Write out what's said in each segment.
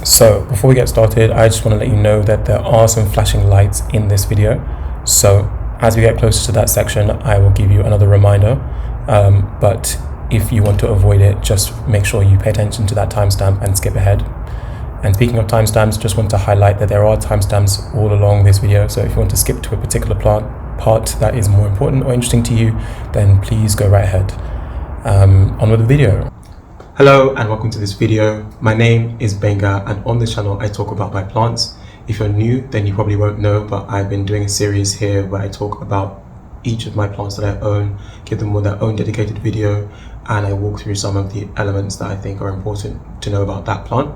So before we get started, I just want to let you know that there are some flashing lights in this video. So as we get closer to that section, I will give you another reminder. But if you want to avoid it, just make sure you pay attention to that timestamp and skip ahead. And speaking of timestamps, just want to highlight that there are timestamps all along this video. So if you want to skip to a particular part that is more important or interesting to you, then please go right ahead. On with the video. Hello and welcome to this video. My name is Benga, and on this channel I talk about my plants. If you're new, then you probably won't know, but I've been doing a series here where I talk about each of my plants that I own, give them their own dedicated video, and I walk through some of the elements that I think are important to know about that plant.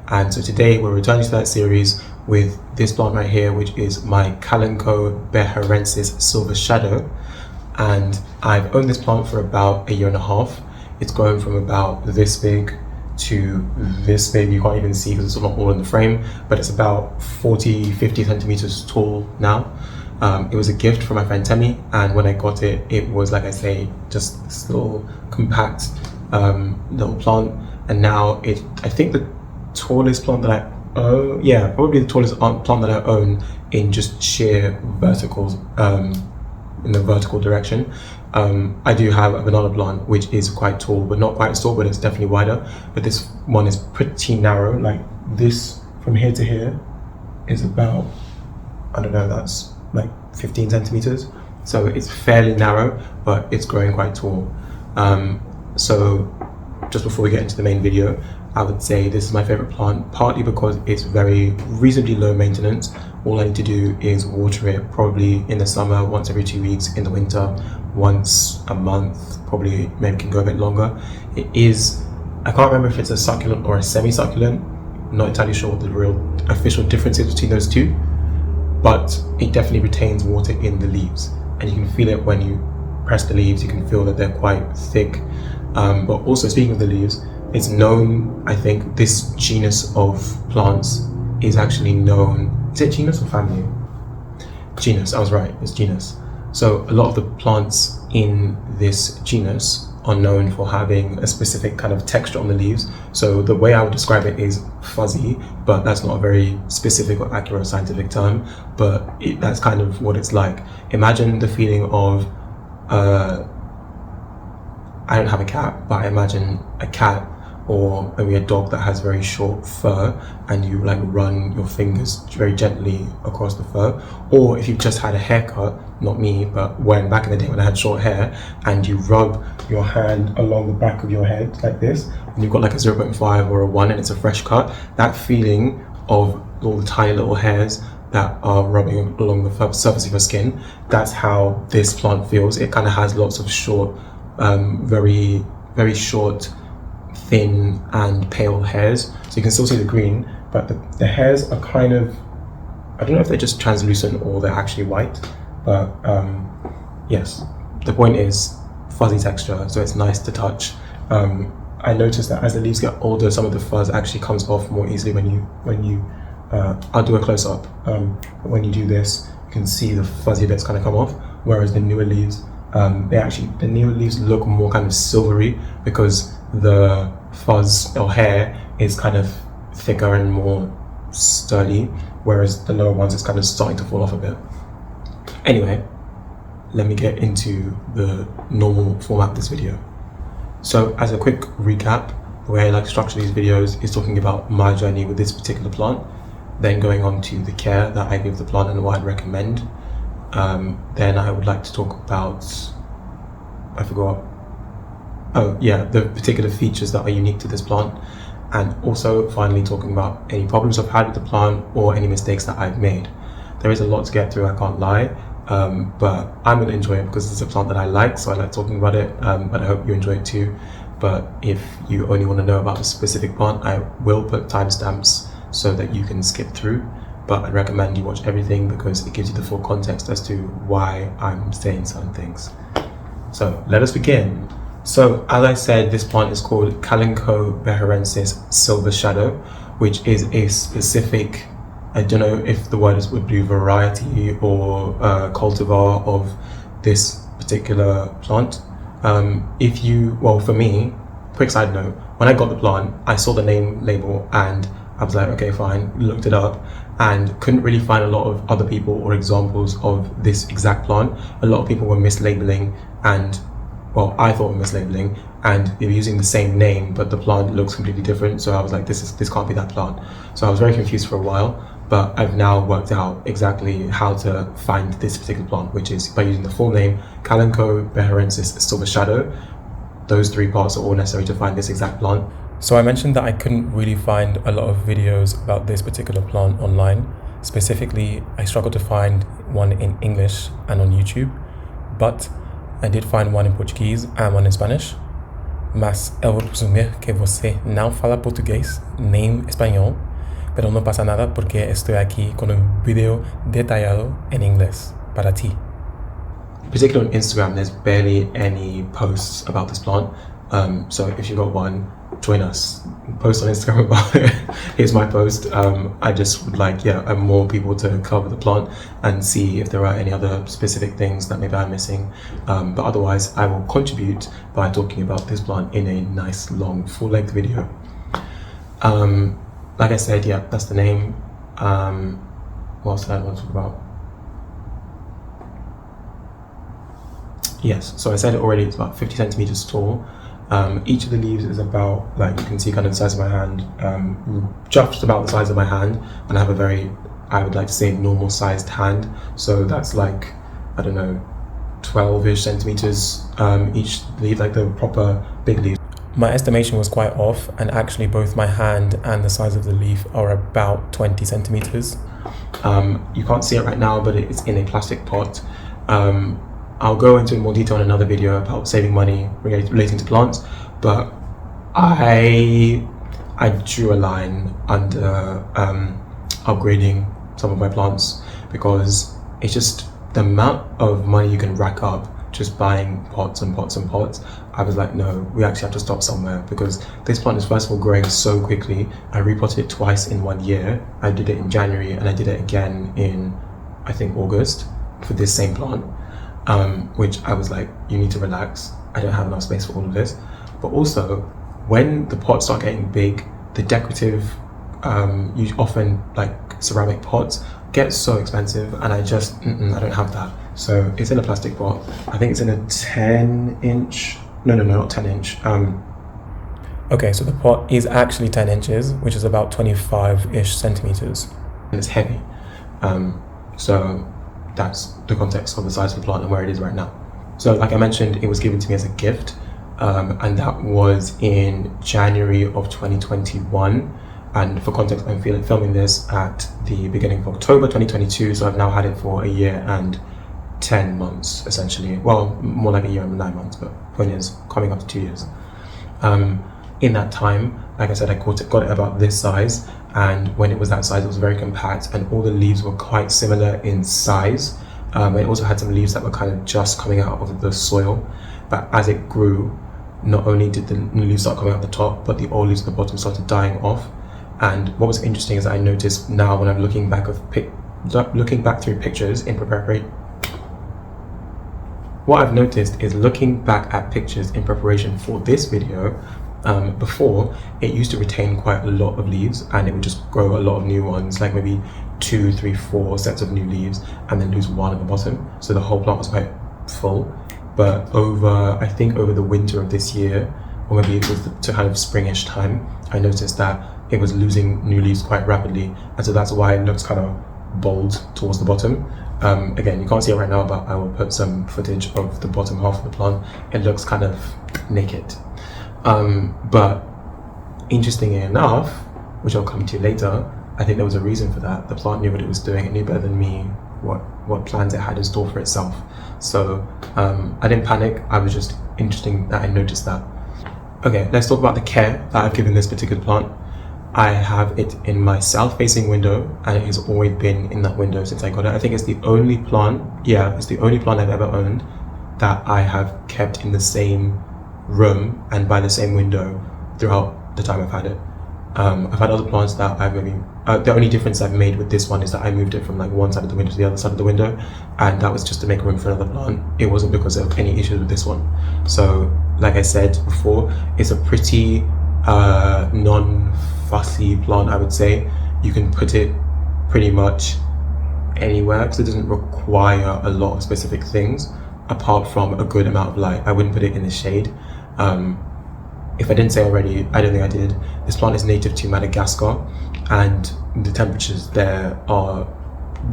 And so today we're returning to that series with this plant right here, which is my Kalanchoe Beharensis Silver Shadow. And I've owned this plant for about 1.5 years. It's grown from about this big to this big. You can't even see because it's not all in the frame, but it's about 40-50 centimeters tall now. It was a gift from my friend Myenemy, and when I got it, it was, like I say, just this little compact little plant. And now I think the tallest plant that I own, probably the tallest plant that I own in just sheer verticals, in the vertical direction. I do have a banana plant which is quite tall, but not quite as tall, but it's definitely wider. But this one is pretty narrow. Like this from here to here is about, I don't know, that's like 15 centimeters. So it's fairly narrow, but it's growing quite tall. So just before we get into the main video, I would say this is my favorite plant, partly because it's very reasonably low maintenance. All I need to do is water it probably in the summer, once every 2 weeks, in the winter, once a month, probably maybe can go a bit longer. It is, I can't remember if it's a succulent or a semi-succulent. I'm not entirely sure what the real official difference is between those two, but it definitely retains water in the leaves. And you can feel it when you press the leaves. You can feel that they're quite thick. But also, speaking of the leaves, it's known, I think this genus of plants is actually known, is it genus or family? Genus, I was right, it's genus. So a lot of the plants in this genus are known for having a specific kind of texture on the leaves. So the way I would describe it is fuzzy, but that's not a very specific or accurate scientific term, but that's kind of what it's like. Imagine the feeling of, I don't have a cat, but I imagine a cat or maybe a dog that has very short fur, and you like run your fingers very gently across the fur. Or if you've just had a haircut, not me, but when back in the day when I had short hair, and you rub your hand along the back of your head like this, and you've got like a 0.5 or a 1 and it's a fresh cut, that feeling of all the tiny little hairs that are rubbing along the surface of your skin, that's how this plant feels. It kind of has lots of short, very, very short, thin and pale hairs, so you can still see the green, but the hairs are kind of, I don't know if they're just translucent or they're actually white, but yes, the point is fuzzy texture, so it's nice to touch. I noticed that as the leaves get older, some of the fuzz actually comes off more easily when you I'll do a close-up, when you do this you can see the fuzzy bits kind of come off, whereas the newer leaves, the newer leaves look more kind of silvery because the fuzz or hair is kind of thicker and more sturdy, whereas the lower ones is kind of starting to fall off a bit. Anyway, let me get into the normal format of this video. So as a quick recap, the way I like to structure these videos is talking about my journey with this particular plant, then going on to the care that I give the plant and what I'd recommend. Then I would like to talk about, the particular features that are unique to this plant, and also finally talking about any problems I've had with the plant or any mistakes that I've made. There is a lot to get through, I can't lie, but I'm going to enjoy it because it's a plant that I like, so I like talking about it, but I hope you enjoy it too. But if you only want to know about a specific plant, I will put timestamps so that you can skip through, but I'd recommend you watch everything because it gives you the full context as to why I'm saying certain things. So let us begin. So as I said, this plant is called Kalanchoe Beharensis Silver Shadow, which is a specific, I don't know if the word would be variety or cultivar of this particular plant. For me, quick side note, when I got the plant, I saw the name label and I was like, okay, fine, looked it up, and couldn't really find a lot of other people or examples of this exact plant. A lot of people were mislabeling, and well, I thought were mislabeling, and they were using the same name, but the plant looks completely different. So I was like, this can't be that plant. So I was very confused for a while, but I've now worked out exactly how to find this particular plant, which is by using the full name, Kalanchoe Beharensis Silver Shadow. Those three parts are all necessary to find this exact plant. So I mentioned that I couldn't really find a lot of videos about this particular plant online. Specifically, I struggled to find one in English and on YouTube, but I did find one in Portuguese and one in Spanish. Mas eu vou presumir que você não fala português nem espanhol, pero no pasa nada porque estoy aquí con un video detallado en inglés para ti. Particularly on Instagram, there's barely any posts about this plant. So if you've got one, join us. Post on Instagram about it. Here's my post. I just would like more people to cover the plant and see if there are any other specific things that maybe I'm missing. But otherwise, I will contribute by talking about this plant in a nice long full-length video. Like I said, that's the name. What else did I want to talk about? Yes, so I said it already, it's about 50 centimeters tall. Each of the leaves is about, like you can see, kind of the size of my hand, just about the size of my hand, and I have a very, I would like to say, normal sized hand. So that's like, I don't know, 12-ish centimeters each leaf, like the proper big leaf. My estimation was quite off, and actually both my hand and the size of the leaf are about 20 centimeters. You can't see it right now, but it's in a plastic pot. I'll go into more detail in another video about saving money relating to plants, but I drew a line under upgrading some of my plants, because it's just the amount of money you can rack up just buying pots and pots and pots. I was like, no, we actually have to stop somewhere, because this plant is first of all growing so quickly. I repotted it twice in 1 year. I did it in January and I did it again in, I think, August for this same plant. Which I was like, you need to relax. I don't have enough space for all of this. But also, when the pots start getting big, the decorative, often like ceramic pots, get so expensive, and I just, I don't have that. So it's in a plastic pot. I think it's in a 10-inch. No, not 10-inch. Okay, so the pot is actually 10 inches, which is about 25-ish centimeters, and it's heavy. So that's the context of the size of the plant and where it is right now. So like I mentioned, it was given to me as a gift, and that was in January of 2021. And for context, I'm filming this at the beginning of October 2022, so I've now had it for a year and 10 months, essentially. Well, more like a year and 9 months, but point is, coming up to 2 years. In that time, like I said, I got it about this size, and when it was that size, it was very compact, and all the leaves were quite similar in size. It also had some leaves that were kind of just coming out of the soil, but as it grew, not only did the new leaves start coming out the top, but the old leaves at the bottom started dying off. And what was interesting is that I noticed now, when I'm looking back through pictures in preparation, what I've noticed is, looking back at pictures in preparation for this video, before, it used to retain quite a lot of leaves, and it would just grow a lot of new ones, like maybe 2, 3, 4 sets of new leaves, and then lose one at the bottom. So the whole plant was quite full. But I think over the winter of this year, or maybe it was to kind of springish time, I noticed that it was losing new leaves quite rapidly, and so that's why it looks kind of bold towards the bottom. Again, you can't see it right now, but I will put some footage of the bottom half of the plant. It looks kind of naked. But interestingly enough, which I'll come to later, I think there was a reason for that. The plant knew what it was doing. It knew better than me what plans it had in store for itself. So I didn't panic. I was just interesting that I noticed that. Okay, let's talk about the care that I've given this particular plant. I have it in my south-facing window, and it has always been in that window since I got it. I think it's the only plant, it's the only plant I've ever owned that I have kept in the same room and by the same window throughout the time I've had it. I've had other plants that I've maybe, the only difference I've made with this one is that I moved it from like one side of the window to the other side of the window, and that was just to make room for another plant. It wasn't because of any issues with this one. So like I said before, it's a pretty fussy plant, I would say. You can put it pretty much anywhere because it doesn't require a lot of specific things apart from a good amount of light. I wouldn't put it in the shade. If I didn't say already, I don't think I did, this plant is native to Madagascar, and the temperatures there are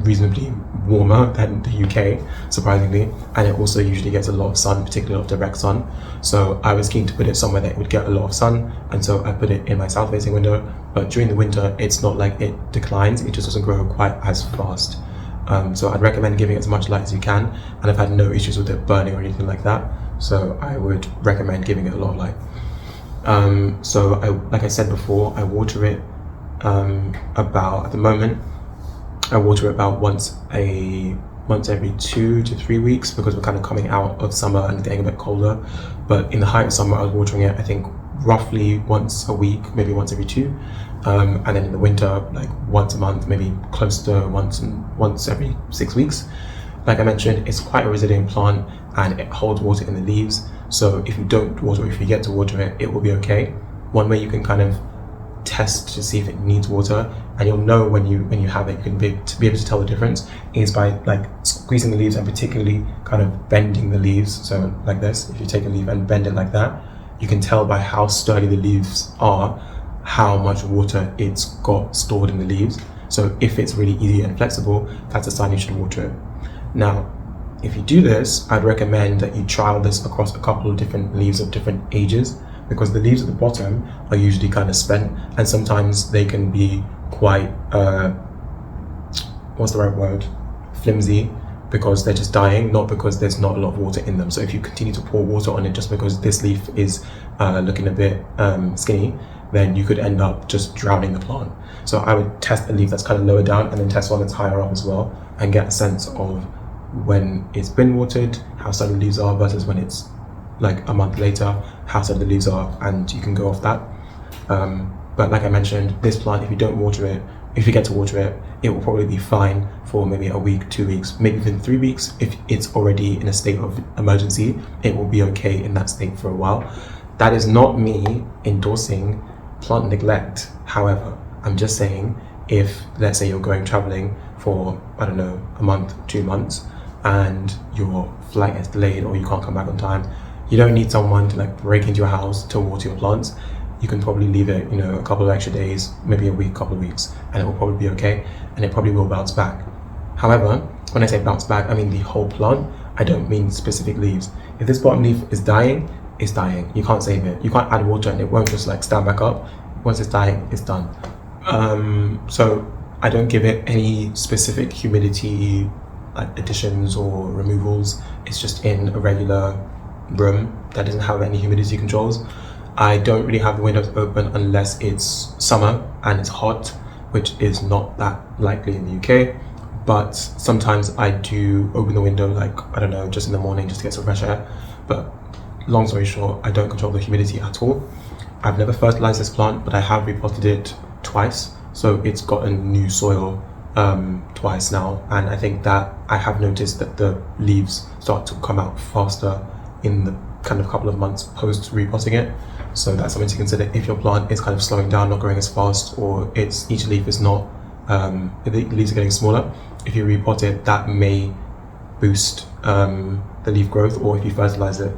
reasonably warmer than the UK, surprisingly, and it also usually gets a lot of sun, particularly a lot of direct sun. So I was keen to put it somewhere that it would get a lot of sun, and so I put it in my south facing window. But during the winter, it's not like it declines, it just doesn't grow quite as fast. So I'd recommend giving it as much light as you can, and I've had no issues with it burning or anything like that, so I would recommend giving it a lot of light. Like I said before, I water it at the moment I water it about once every 2 to 3 weeks, because we're kind of coming out of summer and getting a bit colder. But in the height of summer, I was watering it, I think, roughly once a week, maybe once every 2, and then in the winter, like once a month, maybe close to once every 6 weeks. Like I mentioned, it's quite a resilient plant and it holds water in the leaves, so if you don't water, if you get to water it, it will be okay. One way you can kind of test to see if it needs water, and you'll know when you have it, you can be able to tell the difference, is by like squeezing the leaves and particularly kind of bending the leaves. So like this, if you take a leaf and bend it like that, you can tell by how sturdy the leaves are how much water it's got stored in the leaves. So if it's really easy and flexible, that's a sign you should water it. Now, if you do this, I'd recommend that you trial this across a couple of different leaves of different ages, because the leaves at the bottom are usually kind of spent, and sometimes they can be quite, what's the right word? Flimsy, because they're just dying, not because there's not a lot of water in them. So if you continue to pour water on it just because this leaf is looking a bit skinny, then you could end up just drowning the plant. So I would test a leaf that's kind of lower down and then test one that's higher up as well, and get a sense of when it's been watered, how sturdy the leaves are, versus when it's like a month later, how sturdy the leaves are, and you can go off that. But like I mentioned, this plant, if you don't water it, if you get to water it, it will probably be fine for maybe a week, 2 weeks, maybe even 3 weeks. If it's already in a state of emergency, it will be okay in that state for a while. That is not me endorsing plant neglect. However, I'm just saying, if let's say you're going traveling for, I don't know, a month, 2 months, and your flight is delayed or you can't come back on time, you don't need someone to like break into your house to water your plants. You can probably leave it, a couple of extra days, maybe a week, couple of weeks, and it will probably be okay, and it probably will bounce back. However, when I say bounce back, I mean the whole plant. I don't mean specific leaves. If this bottom leaf is dying, it's dying. You can't save it. You can't add water and it won't just like stand back up. Once it's dying, it's done. So I don't give it any specific humidity like additions or removals. It's just in a regular room that doesn't have any humidity controls. I don't really have the windows open unless it's summer and it's hot, which is not that likely in the UK, but sometimes I do open the window, like, I don't know, just in the morning just to get some fresh air. But long story short, I don't control the humidity at all. I've never fertilized this plant, but I have repotted it twice, so it's gotten new soil twice now, and I think that I have noticed that the leaves start to come out faster in the kind of couple of months post repotting it. So that's something to consider if your plant is kind of slowing down, not growing as fast, or each leaf is not, the leaves are getting smaller. If you repot it, that may boost the leaf growth, or if you fertilize it.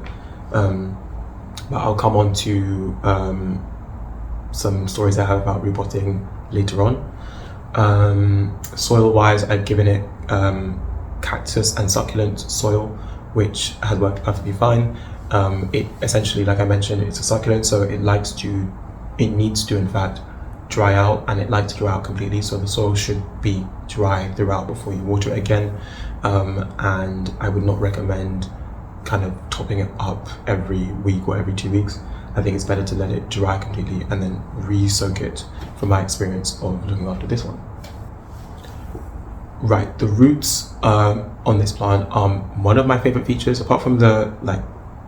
But I'll come on to some stories I have about repotting later on. Soil wise, I've given it cactus and succulent soil, which has worked perfectly fine. It essentially, like I mentioned, it's a succulent, so it needs to in fact dry out, and it likes to dry out completely, so the soil should be dry throughout before you water it again. And I would not recommend kind of topping it up every week or every 2 weeks. I think it's better to let it dry completely and then re-soak it, from my experience of looking after this one. Right, the roots on this plant are one of my favorite features. Apart from the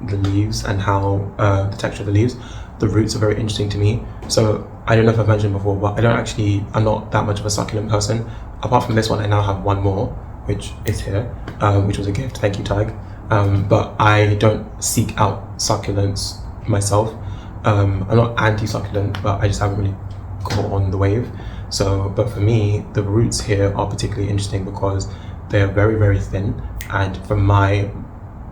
leaves and how the texture of the leaves, the roots are very interesting to me. So I don't know if I've mentioned before, but I'm not that much of a succulent person. Apart from this one, I now have one more, which is here, which was a gift, thank you tag. But I don't seek out succulents myself. I'm not anti-succulent, but I just haven't really caught on the wave. So, but for me, the roots here are particularly interesting because they're very, very thin, and from my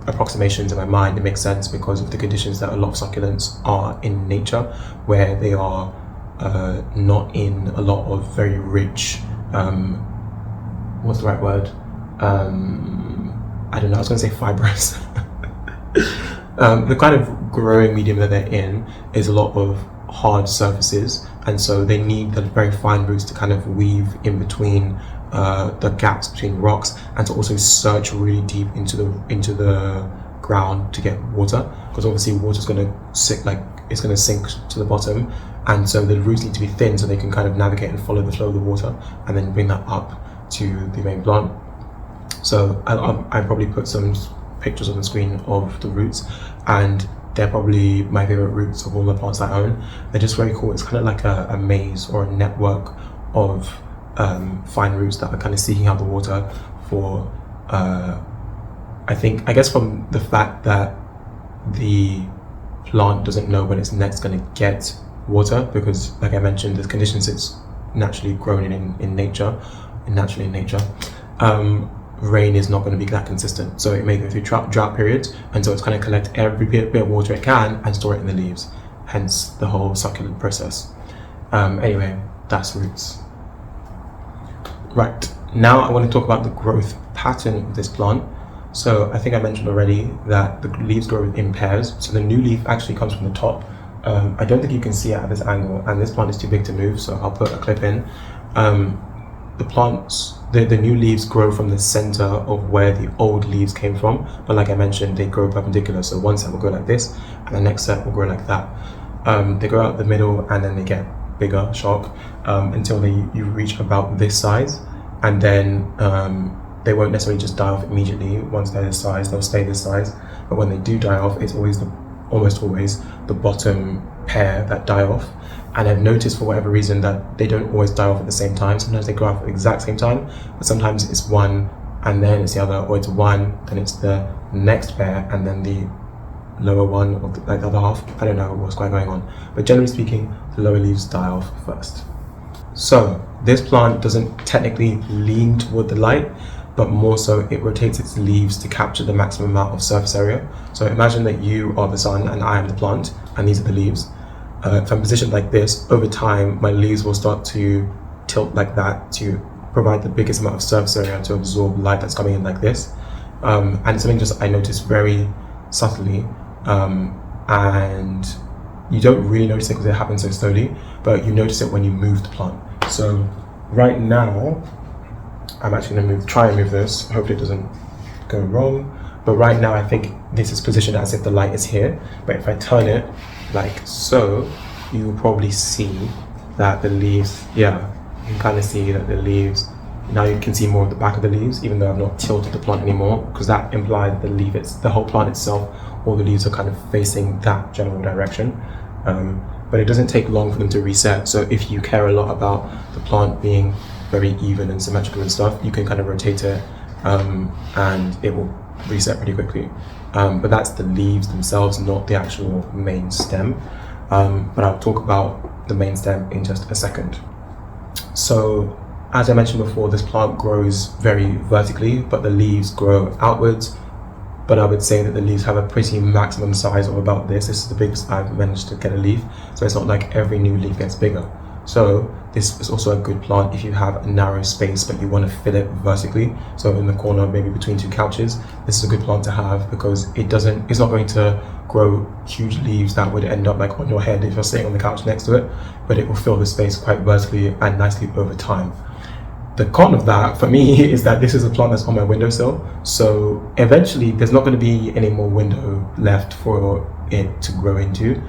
approximations in my mind, it makes sense because of the conditions that a lot of succulents are in nature, where they are not in a lot of very rich, what's the right word? I don't know, I was going to say fibrous. The kind of growing medium that they're in is a lot of hard surfaces, and so they need the very fine roots to kind of weave in between the gaps between rocks, and to also search really deep into the ground to get water, because obviously water's going to sink to the bottom, and so the roots need to be thin so they can kind of navigate and follow the flow of the water and then bring that up to the main plant. So I probably put some pictures on the screen of the roots, and they're probably my favorite roots of all the plants I own. They're just very cool. It's kind of like a maze or a network of fine roots that are kind of seeking out the water for I guess from the fact that the plant doesn't know when it's next going to get water, because like I mentioned, the conditions it's naturally grown in nature, rain is not going to be that consistent, so it may go through drought periods, and so it's kind of collect every bit of water it can and store it in the leaves, hence the whole succulent process. Anyway, that's roots. Right, now I want to talk about the growth pattern of this plant. So I think I mentioned already that the leaves grow in pairs, so the new leaf actually comes from the top. I don't think you can see it at this angle, and this plant is too big to move, so I'll put a clip in. The new leaves grow from the center of where the old leaves came from, but like I mentioned, they grow perpendicular, so one set will go like this and the next set will grow like that. They grow out the middle and then they get bigger, until you reach about this size, and then they won't necessarily just die off immediately. Once they're this size, they'll stay this size, but when they do die off, it's almost always the bottom pair that die off. And I've noticed for whatever reason that they don't always die off at the same time. Sometimes they grow off at the exact same time, but sometimes it's one and then it's the other, or it's one, then it's the next pair and then the lower one, or the other half. I don't know what's quite going on, but generally speaking, the lower leaves die off first. So this plant doesn't technically lean toward the light, but more so it rotates its leaves to capture the maximum amount of surface area. So imagine that you are the sun and I am the plant, and these are the leaves. If I'm positioned like this, over time my leaves will start to tilt like that to provide the biggest amount of surface area to absorb light that's coming in like this. And something just I noticed very subtly, and you don't really notice it because it happens so slowly, but you notice it when you move the plant. So right now, I'm actually going to try and move this. Hopefully it doesn't go wrong. But right now I think this is positioned as if the light is here. But if I turn it like so, you will probably see that the leaves, yeah, you can kind of see that the leaves, now you can see more of the back of the leaves, even though I've not tilted the plant anymore, because that implied the whole plant itself, all the leaves are kind of facing that general direction. But it doesn't take long for them to reset. So if you care a lot about the plant being very even and symmetrical and stuff, you can kind of rotate it and it will reset pretty quickly. But that's the leaves themselves, not the actual main stem. But I'll talk about the main stem in just a second. So as I mentioned before, this plant grows very vertically, but the leaves grow outwards. But I would say that the leaves have a pretty maximum size of about this. This is the biggest I've managed to get a leaf. So it's not like every new leaf gets bigger. So this is also a good plant if you have a narrow space but you want to fill it vertically. So in the corner, maybe between two couches, this is a good plant to have because it's not going to grow huge leaves that would end up like on your head if you're sitting on the couch next to it, but it will fill the space quite vertically and nicely over time. The con of that for me is that this is a plant that's on my windowsill, so eventually there's not going to be any more window left for it to grow into.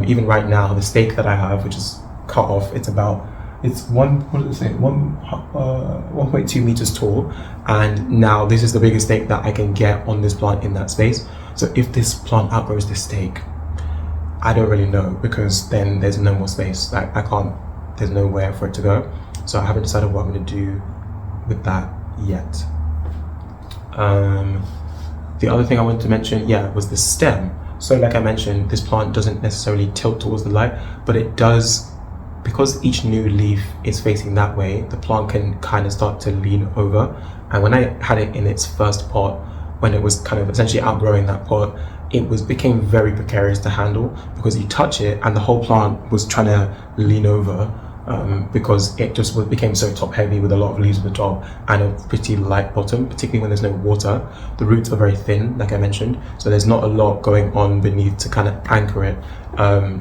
Even right now, the stake that I have, which is cut off, it's 1.2 meters tall, and now this is the biggest stake that I can get on this plant in that space. So if this plant outgrows this stake, I don't really know, because then there's no more space. There's nowhere for it to go. So I haven't decided what I'm going to do with that yet. The other thing I wanted to mention, was the stem. So like I mentioned, this plant doesn't necessarily tilt towards the light, but it does because each new leaf is facing that way, the plant can kind of start to lean over. And when I had it in its first pot, when it was kind of essentially outgrowing that pot, it became very precarious to handle, because you touch it and the whole plant was trying to lean over, because it just became so top heavy with a lot of leaves at the top and a pretty light bottom, particularly when there's no water. The roots are very thin, like I mentioned, so there's not a lot going on beneath to kind of anchor it.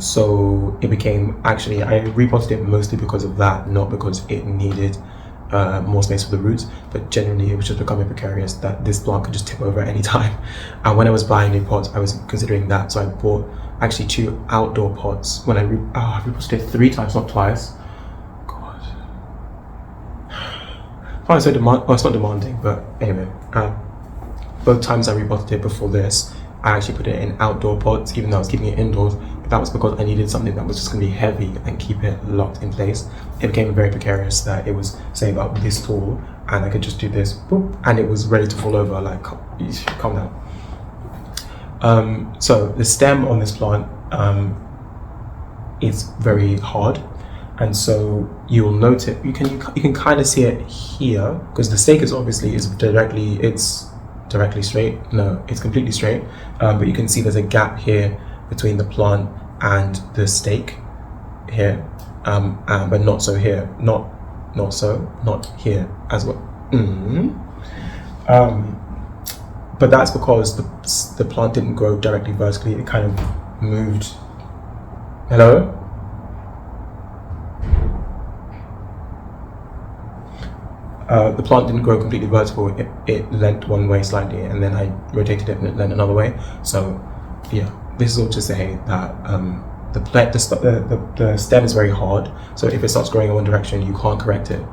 So it became, actually, I repotted it mostly because of that, not because it needed more space for the roots, but generally it was just becoming precarious that this plant could just tip over at any time. And when I was buying new pots, I was considering that, so I bought actually 2 outdoor pots. When I repotted it 3 times, not twice. God, oh, it's so well, it's not demanding, but anyway, both times I repotted it before this, I actually put it in outdoor pots, even though I was keeping it indoors. But that was because I needed something that was just going to be heavy and keep it locked in place. It became very precarious that it was, say, about this tall, and I could just do this, boop, and it was ready to fall over. Like, calm down. So the stem on this plant is very hard, and so you'll note it. You can kind of see it here, because the stake is obviously directly straight. No, it's completely straight, but you can see there's a gap here between the plant and the stake here, but not so here, not here as well. But that's because the plant didn't grow directly vertically, it kind of moved. Hello? The plant didn't grow completely vertical, it leant one way slightly, and then I rotated it and it leant another way. So yeah, this is all to say that the stem is very hard, so if it starts growing in one direction, you can't correct it,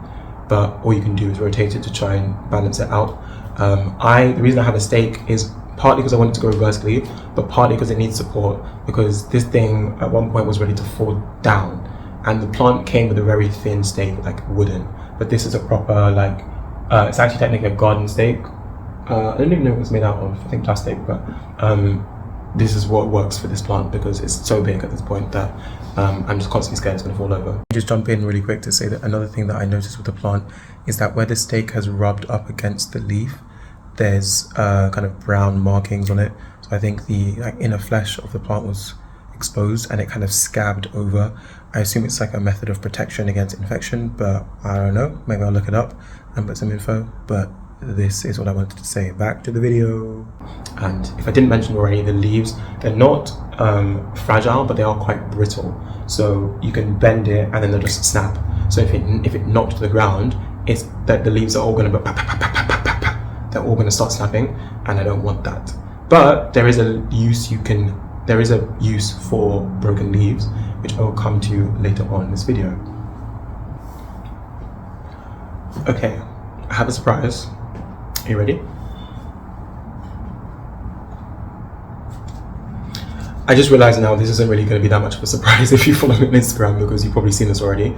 but all you can do is rotate it to try and balance it out. The reason I have a stake is partly because I want it to grow vertically, but partly because it needs support, because this thing at one point was ready to fall down, and the plant came with a very thin stake, like wooden. But this is a proper, like, it's actually technically a garden stake. I don't even know what it's made out of, I think plastic, but this is what works for this plant because it's so big at this point that I'm just constantly scared it's going to fall over. Just jump in really quick to say that another thing that I noticed with the plant is that where the stake has rubbed up against the leaf, there's kind of brown markings on it. So I think the inner flesh of the plant was exposed and it kind of scabbed over. I assume it's like a method of protection against infection, but I don't know, maybe I'll look it up and put some info, but this is what I wanted to say. Back to the video. And if I didn't mention already, the leaves, they're not fragile, but they are quite brittle, so you can bend it and then they'll just snap. So if it knocked to the ground, it's that the leaves are all going to they're all going to start snapping, and I don't want that. But there is a use for broken leaves, which I will come to later on in this video. Okay, I have a surprise. Are you ready? I just realized now this isn't really going to be that much of a surprise if you follow me on Instagram, because you've probably seen this already,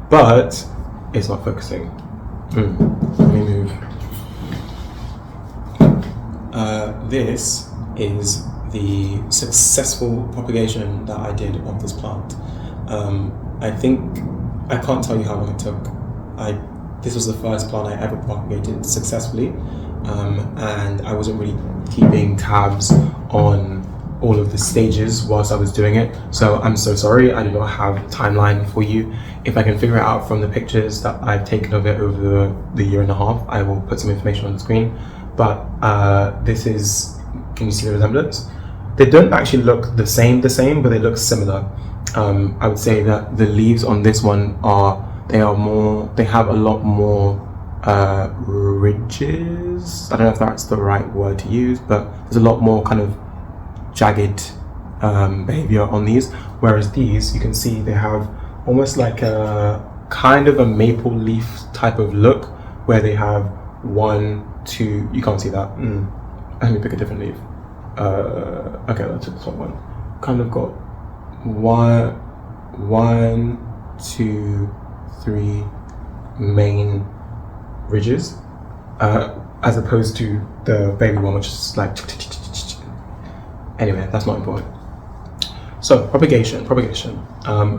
but it's not focusing. Let me move. This is the successful propagation that I did of this plant. I can't tell you how long it took. This was the first plant I ever propagated successfully, and I wasn't really keeping tabs on all of the stages whilst I was doing it, so I'm so sorry. I do not have a timeline for you. If I can figure it out from the pictures that I've taken of it over the year and a half, I will put some information on the screen. But this is, can you see the resemblance? They don't actually look the same, but they look similar. I would say that the leaves on this one they have a lot more ridges. I don't know if that's the right word to use, but there's a lot more kind of jagged behavior on these, whereas these, you can see they have almost like a kind of a maple leaf type of look, where they have 1, 2, you can't see that. Let me pick a different leaf. Okay, that's the top one. Kind of got 1, 2, 3 main ridges, as opposed to the baby one, which is like. Anyway, that's not important. So So propagation.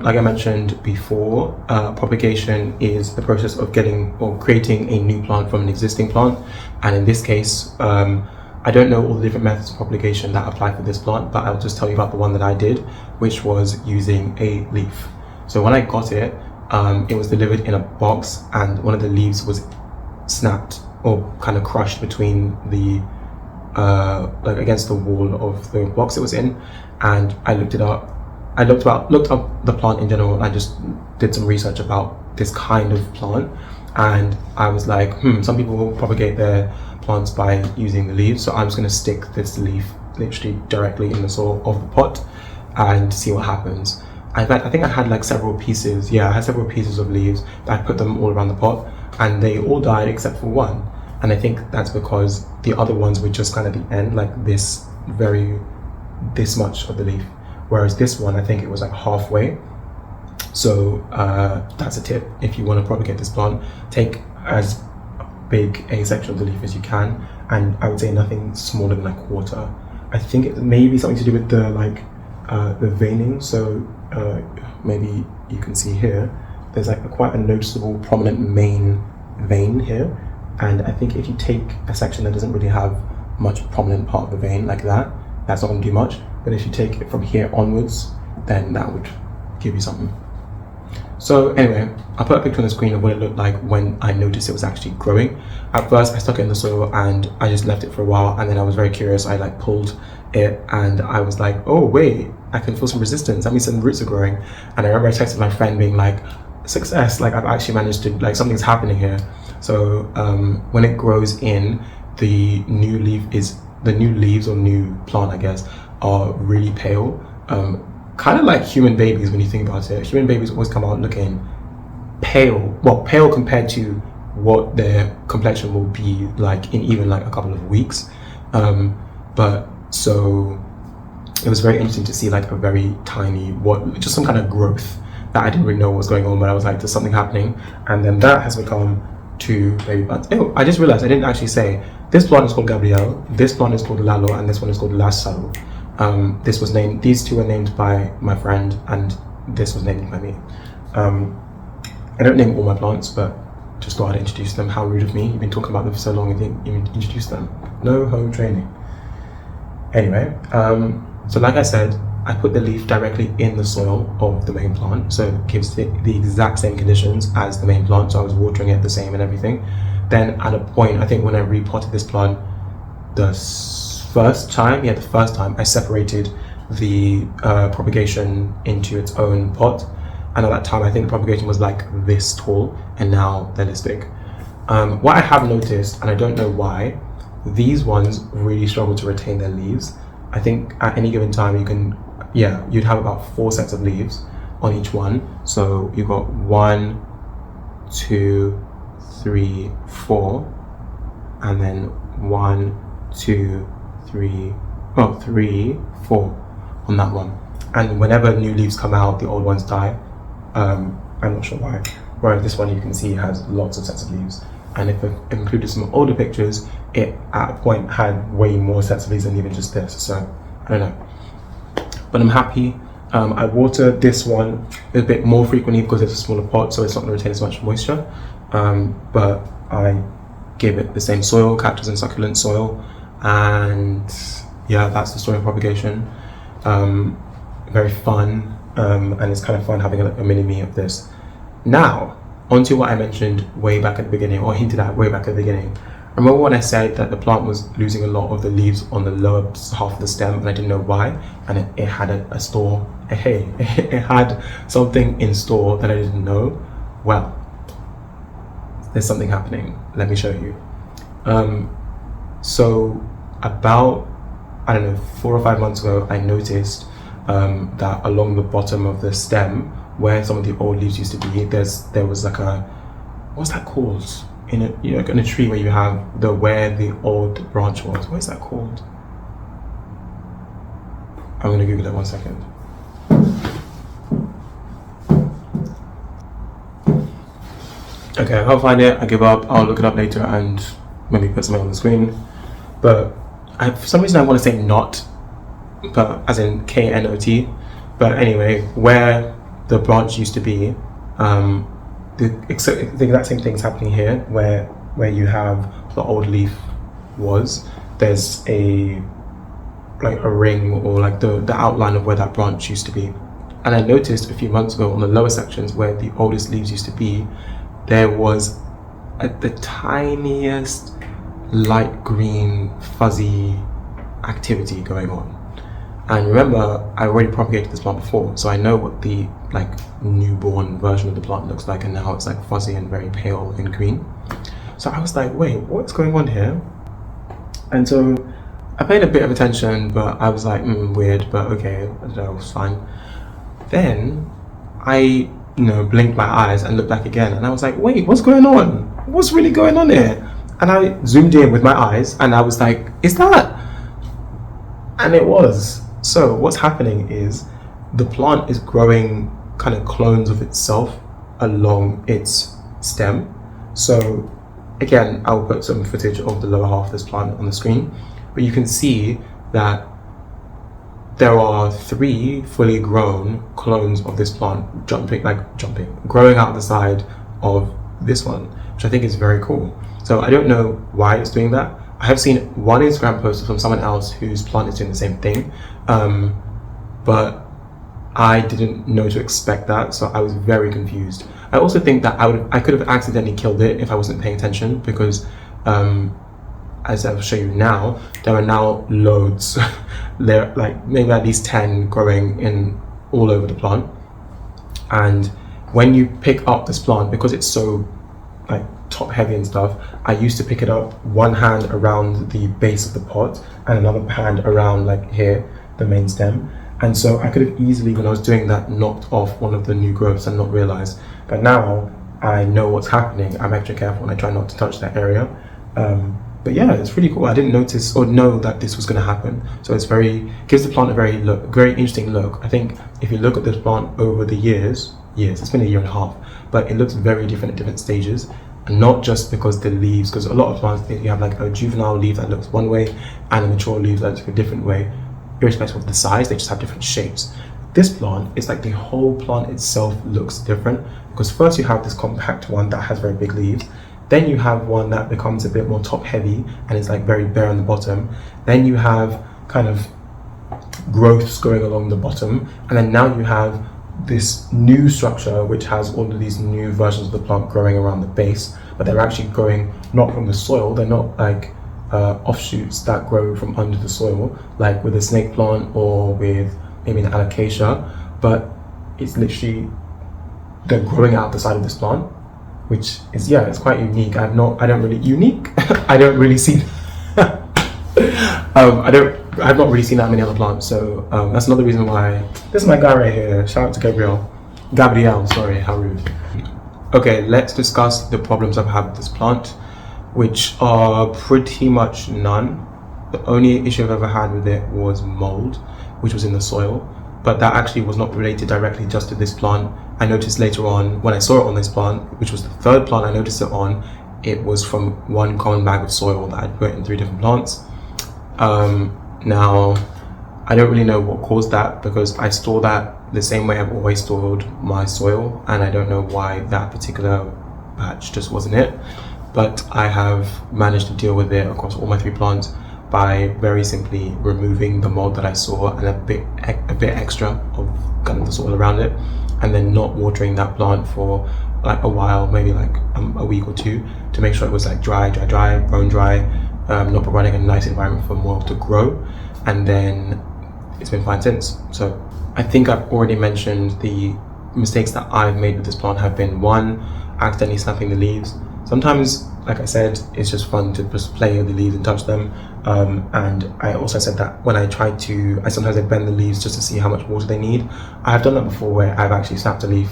Like I mentioned before, propagation is the process of getting or creating a new plant from an existing plant. And in this case, I don't know all the different methods of propagation that apply for this plant, but I'll just tell you about the one that I did, which was using a leaf. So when I got it, it was delivered in a box, and one of the leaves was snapped or kind of crushed between the like against the wall of the box it was in. And I looked it up. I looked up the plant in general. I just did some research about this kind of plant, and I was like, some people will propagate their plants by using the leaves, so I'm just going to stick this leaf literally directly in the soil of the pot and see what happens. In fact, I think I had like several pieces. Yeah, I had several pieces of leaves. I put them all around the pot, and they all died except for one. And I think that's because the other ones were just kind of the end, like this much of the leaf, whereas this one, I think it was like halfway. So that's a tip. If you want to propagate this plant, take as big a section of the leaf as you can, and I would say nothing smaller than a quarter. I think it may be something to do with the the veining. So maybe you can see here, there's like quite a noticeable prominent main vein here, and I think if you take a section that doesn't really have much prominent part of the vein like that, that's not going to do much. But if you take it from here onwards, then that would give you something. So anyway, I'll put a picture on the screen of what it looked like when I noticed it was actually growing. At first I stuck it in the soil and I just left it for a while, and then I was very curious. I like pulled it and I was like, oh wait, I can feel some resistance, that means some roots are growing. And I remember I texted my friend being like, success, like I've actually managed to, like something's happening here. So when it grows in, the new leaves or new plant, I guess, are really pale, kind of like human babies when you think about it. Human babies always come out looking pale, well, pale compared to what their complexion will be like in even like a couple of weeks. But so it was very interesting to see like a very tiny, just some kind of growth that I didn't really know what was going on, but I was like, there's something happening. And then that has become 2 baby plants. Oh, I just realized I didn't actually say, this plant is called Gabriel, this plant is called Lalo, and this one is called Lasaro. These two were named by my friend, and this was named by me. I don't name all my plants, but just thought I'd introduce them. How rude of me. You've been talking about them for so long, you didn't even introduce them. No home training. Anyway, so like I said, I put the leaf directly in the soil of the main plant, so it gives the exact same conditions as the main plant, so I was watering it the same and everything. Then at a point, I think when I repotted this plant the first time, I separated the propagation into its own pot, and at that time I think the propagation was like this tall, and now they're this big. What I have noticed, and I don't know why, these ones really struggle to retain their leaves. I think at any given time you'd have about 4 sets of leaves on each one. So you've got 1, 2, 3, 4, and then 1, 2, 3, 4 on that one. And whenever new leaves come out, the old ones die. I'm not sure why. Whereas this one, you can see, has lots of sets of leaves. And if I've included some older pictures, it at a point had way more sets of leaves than even just this. So I don't know. But I'm happy. I water this one a bit more frequently because it's a smaller pot, so it's not going to retain as much moisture. But I gave it the same soil, cactus and succulent soil, and yeah, that's the story of propagation. Very fun, and it's kind of fun having a mini me of this. Now, onto what I mentioned way back at the beginning, or hinted at way back at the beginning. Remember when I said that the plant was losing a lot of the leaves on the lower half of the stem, and I didn't know why, and it had a store, hey, it had something in store that I didn't know? Well, there's something happening. Let me show you. So about, I don't know, 4 or 5 months ago, I noticed that along the bottom of the stem, where some of the old leaves used to be, there was like a, what's that called? In a tree where you have where the old branch was. What is that called? I'm gonna Google it 1 second. Okay, I can't find it. I give up. I'll look it up later and maybe put something on the screen. But for some reason I want to say knot, but as in KNOT. But anyway, where the branch used to be, the exact same thing's happening here, where you have the old leaf was. There's a ring, or like the outline of where that branch used to be. And I noticed a few months ago on the lower sections where the oldest leaves used to be, there was the tiniest light green fuzzy activity going on. And remember, I already propagated this plant before, so I know what the newborn version of the plant looks like, and now it's like fuzzy and very pale and green. So I was like, wait, what's going on here? And so I paid a bit of attention, but I was like, weird, but okay, I don't know, it was fine. Then I, blinked my eyes and looked back again, and I was like, wait, what's going on? What's really going on here? And I zoomed in with my eyes, and I was like, is that? And it was. So what's happening is the plant is growing kind of clones of itself along its stem. So again, I'll put some footage of the lower half of this plant on the screen, but you can see that there are 3 fully grown clones of this plant growing out the side of this one, which I think is very cool. So I don't know why it's doing that. I have seen one Instagram post from someone else whose plant is doing the same thing, but I didn't know to expect that, so I was very confused. I also think that I could have accidentally killed it if I wasn't paying attention, because as I'll show you now, there are now loads. There are maybe at least 10 growing in all over the plant. And when you pick up this plant, because it's so top heavy and stuff, I used to pick it up one hand around the base of the pot and another hand around here, the main stem. And so I could have easily, when I was doing that, knocked off one of the new growths and not realized. But now I know what's happening. I'm extra careful and I try not to touch that area. But yeah, it's really cool. I didn't notice or know that this was going to happen. So it's gives the plant a very interesting look. I think if you look at this plant over the years, it's been a year and a half, but it looks very different at different stages. And not just because the leaves, because a lot of plants, you have a juvenile leaf that looks one way and a mature leaf that looks a different way, irrespective of the size. They just have different shapes. This plant, it's the whole plant itself looks different, because first you have this compact one that has very big leaves, then you have one that becomes a bit more top heavy and is very bare on the bottom, then you have kind of growths going along the bottom, and then now you have this new structure which has all of these new versions of the plant growing around the base, but they're actually growing not from the soil. They're not offshoots that grow from under the soil, like with a snake plant or with maybe an alocasia, but it's literally they're growing out the side of this plant, which is it's quite unique. I don't really see I've not really seen that many other plants, so that's another reason why. This is my guy right here. Shout out to Gabriel, sorry, how rude. Okay, let's discuss the problems I've had with this plant, which are pretty much none. The only issue I've ever had with it was mold, which was in the soil, but that actually was not related directly just to this plant. I noticed later on, when I saw it on this plant, which was the 3rd plant I noticed it on, it was from one common bag of soil that I'd put in 3 different plants. Now, I don't really know what caused that, because I store that the same way I've always stored my soil, and I don't know why that particular batch just wasn't it. But I have managed to deal with it across all my 3 plants by very simply removing the mold that I saw and a bit extra of kind of the soil around it, and then not watering that plant for a while, maybe a week or 2, to make sure it was dry, bone dry, not providing a nice environment for mold to grow. And then it's been fine since. So I think I've already mentioned the mistakes that I've made with this plant have been: 1, accidentally snapping the leaves. Sometimes, like I said, it's just fun to just play with the leaves and touch them. And I also said that when I sometimes bend the leaves just to see how much water they need. I have done that before, where I've actually snapped a leaf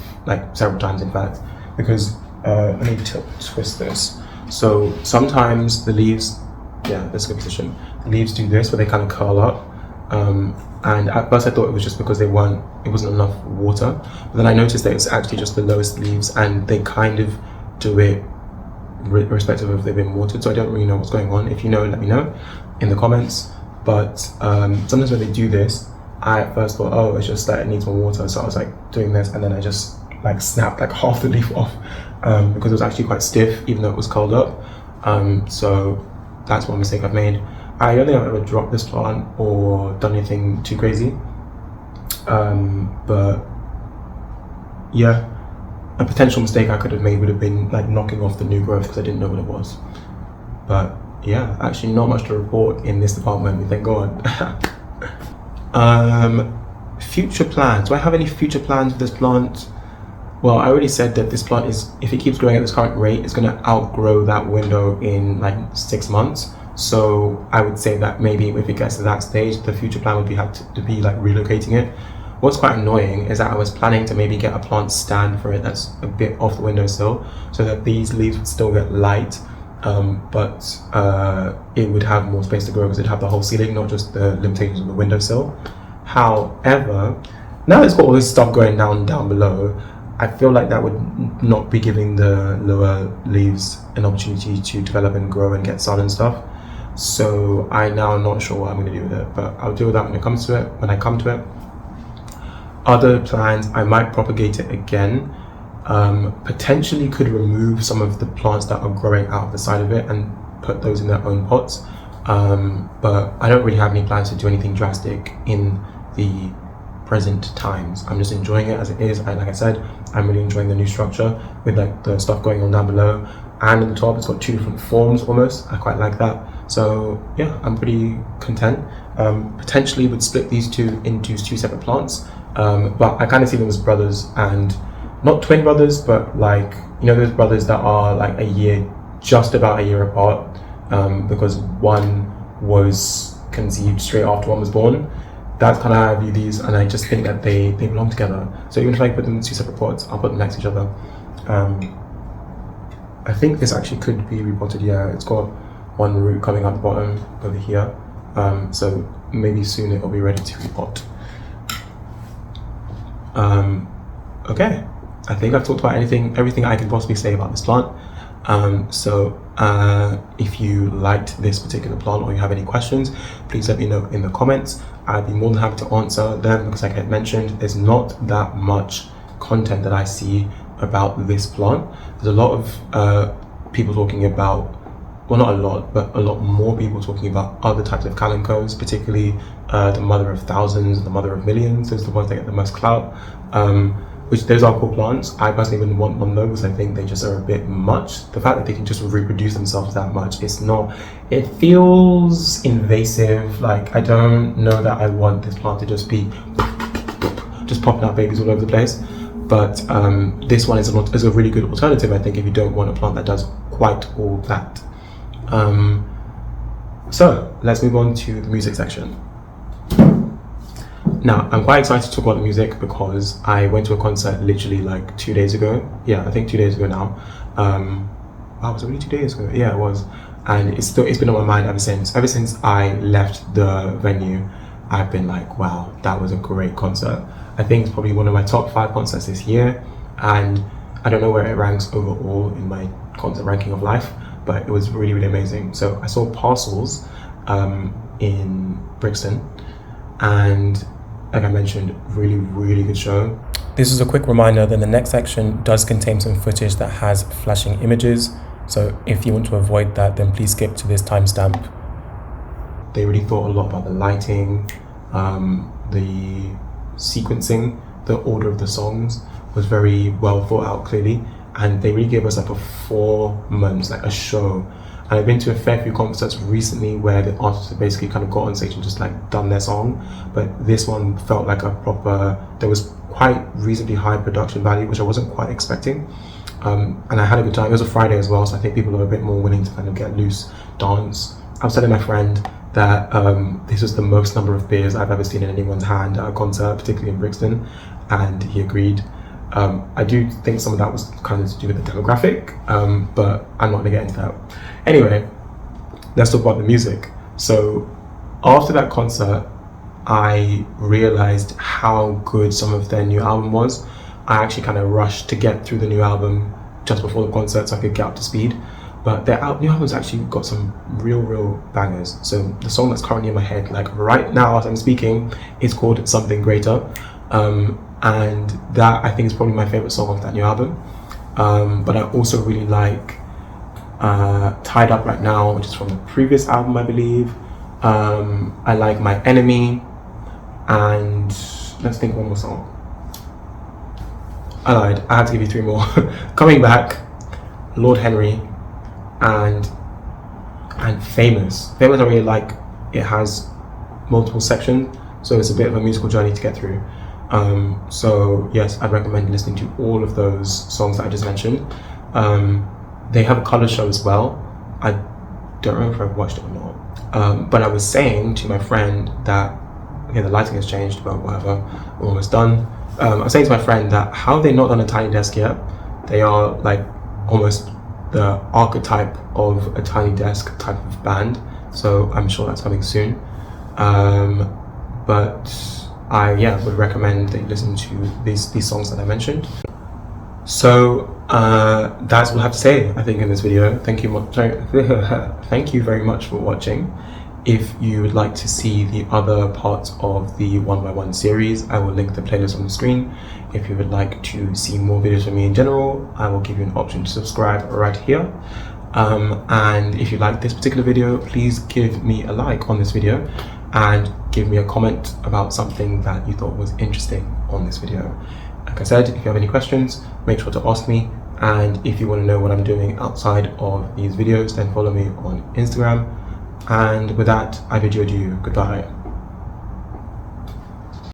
several times, in fact, because let me twist this. So sometimes the leaves, that's a good position. The leaves do this, where they kind of curl up. And at first I thought it was just because it wasn't enough water. But then I noticed that it's actually just the lowest leaves, and they kind of do it irrespective of if they've been watered. So I don't really know what's going on. If you know, let me know in the comments. But sometimes when they do this, I at first thought, oh, it's just that it needs more water. So I was like doing this, and then I just like snapped like half the leaf off because it was actually quite stiff, even though it was curled up. So that's one mistake I've made. I don't think I've ever dropped this plant or done anything too crazy. But yeah, a potential mistake I could have made would have been like knocking off the new growth because I didn't know what it was. But yeah, actually not much to report in this department, thank God. Future plans. Do I have any future plans with this plant? Well, I already said that this plant is, if it keeps growing at this current rate, it's going to outgrow that window in like 6 months. So I would say that maybe if it gets to that stage, the future plan would be to be like relocating it. What's quite annoying is that I was planning to maybe get a plant stand for it that's a bit off the windowsill, so that these leaves would still get light, but it would have more space to grow because it'd have the whole ceiling, not just the limitations of the windowsill. However, now it's got all this stuff going down below, I feel like that would not be giving the lower leaves an opportunity to develop and grow and get sun and stuff. So I now am not sure what I'm going to do with it, but I'll deal with that when I come to it. Other plans, I might propagate it again. Potentially could remove some of the plants that are growing out of the side of it and put those in their own pots. But I don't really have any plans to do anything drastic in the present times. I'm just enjoying it as it is. Like I said, I'm really enjoying the new structure with like the stuff going on down below, and at the top it's got 2 different forms almost. I quite like that. So yeah, I'm pretty content. Potentially would split these two into 2 separate plants, but I kind of see them as brothers, and not twin brothers, but like, you know, those brothers that are like just about a year apart, because one was conceived straight after one was born. That's kind of how I view these, and I just think that they belong together. So even if I put them in 2 separate pots, I'll put them next to each other. I think this actually could be repotted. Yeah, it's got one root coming out the bottom over here, so maybe soon it'll be ready to repot. Okay, I think I've talked about everything I can possibly say about this plant. If you liked this particular plant or you have any questions, please let me know in the comments. I'd be more than happy to answer them, because like I mentioned, there's not that much content that I see about this plant. There's a lot of people talking about, well, not a lot, but a lot more people talking about other types of Kalanchoes, particularly the mother of thousands, the mother of millions. Those are the ones that get the most clout. Which those are cool plants. I personally wouldn't want one of those. I think they just are a bit much. The fact that they can just reproduce themselves that much, it feels invasive. Like, I don't know that I want this plant to just be popping out babies all over the place. But this one is a really good alternative, I think, if you don't want a plant that does quite all that. So let's move on to the music section. Now, I'm quite excited to talk about the music because I went to a concert literally like 2 days ago. Yeah, I think 2 days ago now. Wow, was it really 2 days ago? Yeah, it was. And it's been on my mind ever since. Ever since I left the venue, I've been like, wow, that was a great concert. I think it's probably one of my top 5 concerts this year. And I don't know where it ranks overall in my concert ranking of life, but it was really, really amazing. So I saw Parcels in Brixton, and like I mentioned, really, really good show. This is a quick reminder that the next section does contain some footage that has flashing images. So if you want to avoid that, then please skip to this timestamp. They really thought a lot about the lighting, the sequencing, the order of the songs was very well thought out clearly. And they really gave us like a performance, like a show. And I've been to a fair few concerts recently where the artists have basically kind of got on stage and just like done their song, but this one felt like there was quite reasonably high production value, which I wasn't quite expecting. And I had a good time. It was a Friday as well, so I think people are a bit more willing to kind of get loose, dance. I was telling my friend that this was the most number of beers I've ever seen in anyone's hand at a concert, particularly in Brixton, and he agreed. I do think some of that was kind of to do with the demographic, but I'm not going to get into that. Anyway, let's talk about the music. So after that concert, I realized how good some of their new album was. I actually kind of rushed to get through the new album just before the concert so I could get up to speed. But their new album's actually got some real bangers. So the song that's currently in my head, like right now as I'm speaking, is called Something Greater. And that I think is probably my favorite song of that new album. But I also really like Tied Up Right Now, which is from the previous album, I believe. I like Myenemy, and let's think one more song. I lied, I had to give you 3 more. Comingback, LordHenry, and Famous. Famous I really like. It has multiple sections, so it's a bit of a musical journey to get through. So yes, I'd recommend listening to all of those songs that I just mentioned. They have a color show as well. I don't remember if I've watched it or not. But I was saying to my friend that, okay, the lighting has changed, but whatever, we're almost done. I was saying to my friend that how have they not done a Tiny Desk yet? They are like almost the archetype of a Tiny Desk type of band, so I'm sure that's coming soon. But I would recommend that you listen to these songs that I mentioned. So that's what I have to say, I think, in this video. Thank you very much for watching. If you would like to see the other parts of the 1x1 series, I will link the playlist on the screen. If you would like to see more videos from me in general, I will give you an option to subscribe right here. And if you like this particular video, please give me a like on this video and give me a comment about something that you thought was interesting on this video. Like I said, if you have any questions, make sure to ask me. And if you want to know what I'm doing outside of these videos, then follow me on Instagram. And with that, I bid you adieu. Goodbye.